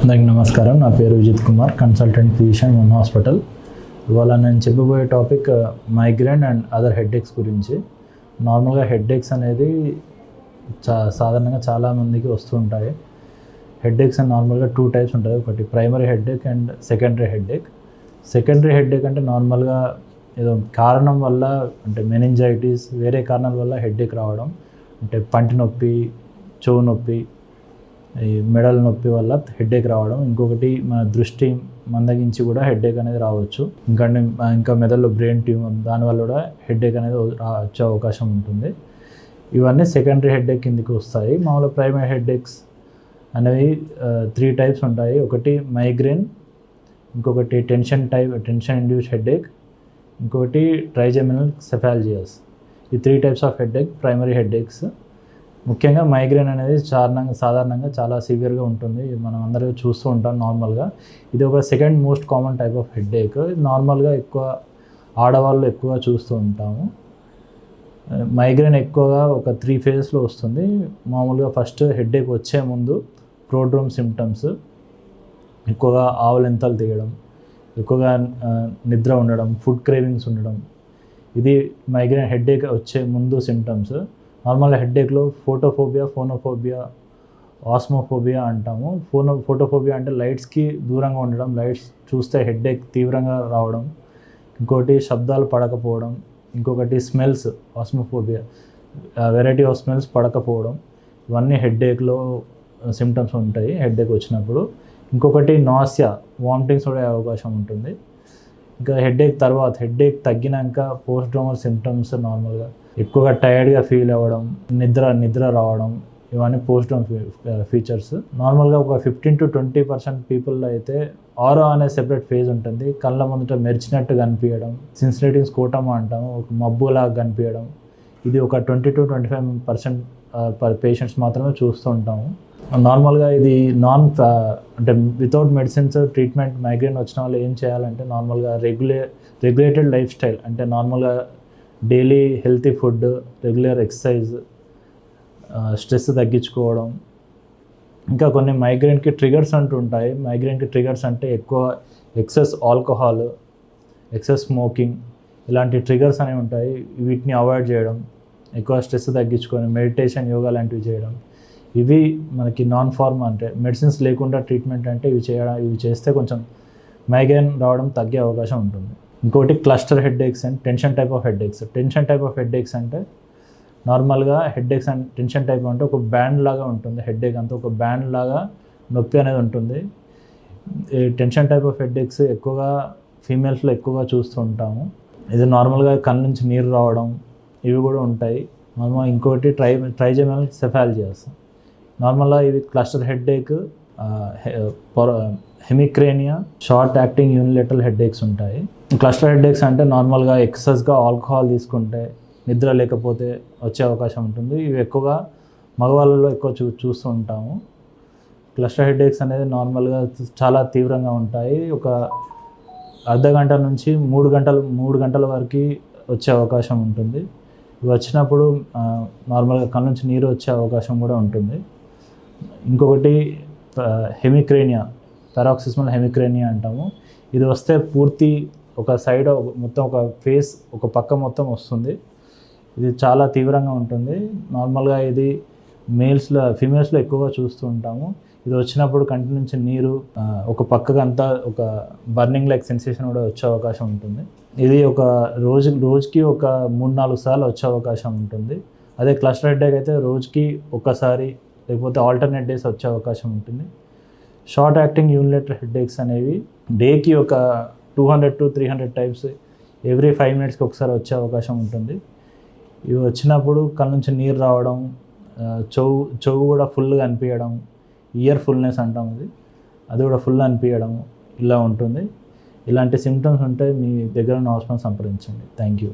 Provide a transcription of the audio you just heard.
అందరికీ నమస్కారం. నా పేరు Vijith Kumar, consultant physician, one hospital. ఇవాళ నేను చెప్పబోయే topic migraine and other headaches గురించి. నార్మల్గా హెడేక్స్ అనేది సాధారణంగా చాలామందికి వస్తూ ఉంటాయి. హెడేక్స్ అని నార్మల్గా 2 టైప్స్ ఉంటాయి. ఒకటి primary headache and secondary headache. Secondary headache అంటే నార్మల్గా ఏదో కారణం వల్ల, అంటే మెనింజైటిస్, వేరే కారణాల వల్ల హెడేక్ రావడం, అంటే పంటి నొప్పి, చెవు నొప్పి, ఈ మెడల నొప్పి వల్ల హెడేక్ రావడం. ఇంకొకటి మన దృష్టి మందగించి కూడా హెడేక్ అనేది రావచ్చు. ఇంకా మెదడులో బ్రెయిన్ ట్యూమర్, దానివల్ల కూడా హెడేక్ అనేది వచ్చే అవకాశం ఉంటుంది. ఇవన్నీ సెకండరీ హెడేక్ కిందికి వస్తాయి. మామూలుగా ప్రైమరీ హెడేక్స్ అనేవి 3 టైప్స్ ఉంటాయి. ఒకటి మైగ్రేన్, ఇంకొకటి టెన్షన్ ఇండ్యూస్డ్ హెడేక్, ఇంకొకటి ట్రైజెమినల్ సెఫాలజియాస్. ఈ 3 types of headache primary headaches. ముఖ్యంగా మైగ్రేన్ అనేది సాధారణంగా చాలా సివియర్గా ఉంటుంది. మనం అందరూ చూస్తూ ఉంటాం నార్మల్గా. ఇది ఒక second most common type of headache. నార్మల్గా ఎక్కువ ఆడవాళ్ళు ఎక్కువగా చూస్తూ ఉంటాము. మైగ్రేన్ ఎక్కువగా ఒక 3 ఫేజెస్లో వస్తుంది. మామూలుగా ఫస్ట్ హెడేక్ వచ్చే ముందు ప్రోడ్రోమ్ సిమ్టమ్స్, ఎక్కువగా ఆవులింతలు తీయడం, ఎక్కువగా నిద్ర ఉండడం, ఫుడ్ క్రేవింగ్స్ ఉండడం. ఇది మైగ్రేన్ హెడేక్ వచ్చే ముందు సిమ్టమ్స్. నార్మల్గా హెడేక్లో ఫోనోఫోబియా, ఆస్మోఫోబియా అంటాము. ఫోటోఫోబియా అంటే లైట్స్కి దూరంగా ఉండడం, లైట్స్ చూస్తే హెడేక్ తీవ్రంగా రావడం. ఇంకోటి శబ్దాలు పడకపోవడం. ఇంకొకటి స్మెల్స్, ఆస్మోఫోబియా, వెరైటీ ఆఫ్ స్మెల్స్ పడకపోవడం. ఇవన్నీ హెడేక్లో సిమ్టమ్స్ ఉంటాయి హెడేక్ వచ్చినప్పుడు. ఇంకొకటి నాసియా, వామిటింగ్స్ కూడా అవకాశం ఉంటుంది. ఇంకా హెడేక్ తగ్గినాక పోస్ట్ డ్రోమల్ సిమ్టమ్స్, నార్మల్గా ఎక్కువగా టైర్డ్గా ఫీల్ అవ్వడం, నిద్ర రావడం, ఇవన్నీ పోస్ట్ డ్రోమ్ ఫీచర్స్. నార్మల్గా ఒక 15-20% పీపుల్లో అయితే ఆరో అనే సెపరేట్ ఫేజ్ ఉంటుంది. కళ్ళ ముందట మెరిచినట్టు కనిపించడం, సిన్సినేటింగ్ స్కోటమా అంటాము, ఒక మబ్బులాగా కనిపించడం. ఇది ఒక 20-25% పేషెంట్స్ మాత్రమే చూస్తూ ఉంటాము. నార్మల్గా ఇది అంటే వితౌట్ మెడిసిన్స్ ట్రీట్మెంట్ మైగ్రేన్ వచ్చిన వాళ్ళు ఏం చేయాలంటే, నార్మల్గా రెగ్యులేటెడ్ లైఫ్ స్టైల్, అంటే నార్మల్గా daily healthy food, regular exercise, stress తగ్గించుకోవడం. ఇంకా కొన్ని మైగ్రేన్కి ట్రిగర్స్ అంటూ ఉంటాయి. మైగ్రేన్కి ట్రిగర్స్ అంటే ఎక్కువ ఎక్సెస్ ఆల్కహాల్, ఎక్సెస్ స్మోకింగ్, ఇలాంటి ట్రిగర్స్ అనేవి ఉంటాయి. వీటిని అవాయిడ్ చేయడం, ఎక్కువ స్ట్రెస్ తగ్గించుకొని మెడిటేషన్, యోగా లాంటివి చేయడం. ఇవి మనకి అంటే మెడిసిన్స్ లేకుండా ట్రీట్మెంట్ అంటే ఇవి చేస్తే కొంచెం మైగ్రేన్ రావడం తగ్గే అవకాశం ఉంటుంది. ఇంకోటి cluster headaches and tension type of headaches. Tension type of headaches అంటే నార్మల్గా హెడేక్స్ అండ్ టెన్షన్ టైప్ అంటే ఒక బ్యాండ్ లాగా ఉంటుంది. హెడేక్ అంతా ఒక బ్యాండ్ లాగా నొప్పి అనేది ఉంటుంది. ఈ టెన్షన్ టైప్ ఆఫ్ హెడేక్స్ ఎక్కువగా ఫీమేల్స్లో ఎక్కువగా చూస్తూ ఉంటాము. ఇది నార్మల్గా కళ్ళ నుంచి నీరు రావడం, ఇవి కూడా ఉంటాయి. నార్మల్గా ఇంకోటి ట్రైజెమినల్ సెఫాలజియాస్. నార్మల్గా ఇవి cluster headache, hemicrania, short acting unilateral headaches ఉంటాయి. క్లస్టర్ హెడేక్స్ అంటే నార్మల్గా ఎక్సెస్గా ఆల్కహాల్ తీసుకుంటే, నిద్ర లేకపోతే వచ్చే అవకాశం ఉంటుంది. ఇవి ఎక్కువగా మగవాళ్ళలో ఎక్కువ చూస్తూ ఉంటాము. క్లస్టర్ హెడేక్స్ అనేది నార్మల్గా చాలా తీవ్రంగా ఉంటాయి. ఒక అర్ధగంట నుంచి 3 గంటల వరకు వచ్చే అవకాశం ఉంటుంది. ఇవి వచ్చినప్పుడు నార్మల్గా కళ్ళ నుంచి నీరు వచ్చే అవకాశం కూడా ఉంటుంది. ఇంకొకటి హెమిక్రేనియా, పారాక్సిస్మల్ హెమిక్రేనియా అంటాము. ఇది వస్తే పూర్తి ఒక సైడ్ మొత్తం, ఒక ఫేస్, ఒక పక్క మొత్తం వస్తుంది. ఇది చాలా తీవ్రంగా ఉంటుంది. నార్మల్గా ఇది ఫీమేల్స్లో ఎక్కువగా చూస్తూ ఉంటాము. ఇది వచ్చినప్పుడు కంటి నుంచి నీరు, ఒక పక్కకంతా ఒక బర్నింగ్ లైక్ సెన్సేషన్ కూడా వచ్చే అవకాశం ఉంటుంది. ఇది ఒక రోజుకి ఒక 3-4 సార్లు వచ్చే అవకాశం ఉంటుంది. అదే క్లస్టర్ హెడేక్ అయితే రోజుకి ఒకసారి, లేకపోతే ఆల్టర్నేట్ డేస్ వచ్చే అవకాశం ఉంటుంది. షార్ట్ యాక్టింగ్ యూనిలేటరల్ హెడేక్స్ అనేవి డేకి ఒక 200-300 టైమ్స్, ఎవ్రీ 5 మినిట్స్కి ఒకసారి వచ్చే అవకాశం ఉంటుంది. ఇవి వచ్చినప్పుడు కళ్ళ నుంచి నీరు రావడం, చెవు కూడా ఫుల్గా అనిపించడం, ఇయర్ ఫుల్నెస్ అంటాం, అది కూడా ఫుల్ అనిపించడం, ఇలా ఉంటుంది. ఇలాంటి సిమ్టమ్స్ ఉంటే మీ దగ్గర ఉన్న హాస్పిటల్ సంప్రదించండి. Thank you.